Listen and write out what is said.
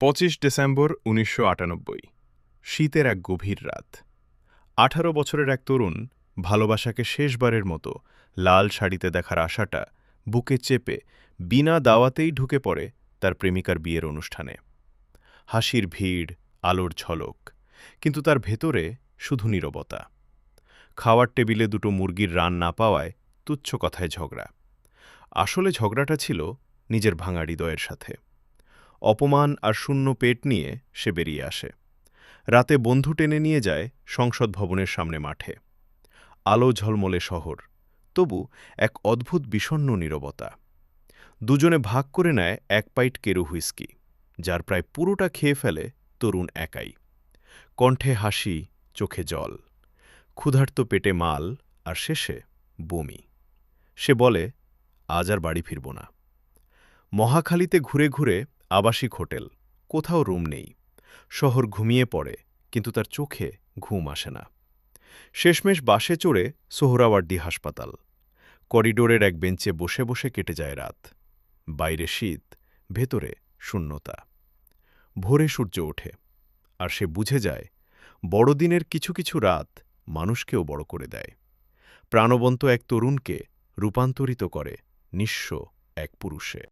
২৫ December ১৯৯৮। শীতের এক গভীর রাত। ১৮ বছরের এক তরুণ ভালোবাসাকে শেষবারের মতো লাল শাড়িতে দেখার আশাটা বুকে চেপে বিনা দাওয়াতেই ঢুকে পড়ে তার প্রেমিকার বিয়ের অনুষ্ঠানে। হাসির ভিড়, আলোর ঝলক, কিন্তু তার ভেতরে শুধু নীরবতা। খাওয়ার টেবিলে দুটো মুরগির রান না পাওয়ায় তুচ্ছ কথায় ঝগড়া। আসলে ঝগড়াটা ছিল নিজের ভাঙা হৃদয়ের সাথে। অপমান আর শূন্য পেট নিয়ে সে বেরিয়ে আসে। রাতে বন্ধু টেনে নিয়ে যায় সংসদ ভবনের সামনে মাঠে। আলো ঝলমলে শহর, তবু এক অদ্ভুত বিষণ্ণ নীরবতা। দুজনে ভাগ করে নেয় এক পাইট কেরু হুইস্কি, যার প্রায় পুরোটা খেয়ে ফেলে তরুণ একাই। কণ্ঠে হাসি, চোখে জল, ক্ষুধার্ত পেটে মাল, আর শেষে বমি। সে বলে, আজ আর বাড়ি ফিরব না। মহাখালীতে ঘুরে ঘুরে আবাসিক হোটেল, কোথাও রুম নেই। শহর ঘুমিয়ে পড়ে, কিন্তু তার চোখে ঘুম আসে না। শেষমেশ বাসে চড়ে সোহরাওয়ার্দী হাসপাতাল। করিডোরের এক বেঞ্চে বসে বসে কেটে যায় রাত। বাইরে শীত, ভেতরে শূন্যতা। ভোরে সূর্য ওঠে, আর সে বুঝে যায় বড়দিনের কিছু কিছু রাত মানুষকেও বড় করে দেয়। প্রাণবন্ত এক তরুণকে রূপান্তরিত করে নিঃস্ব এক পুরুষে।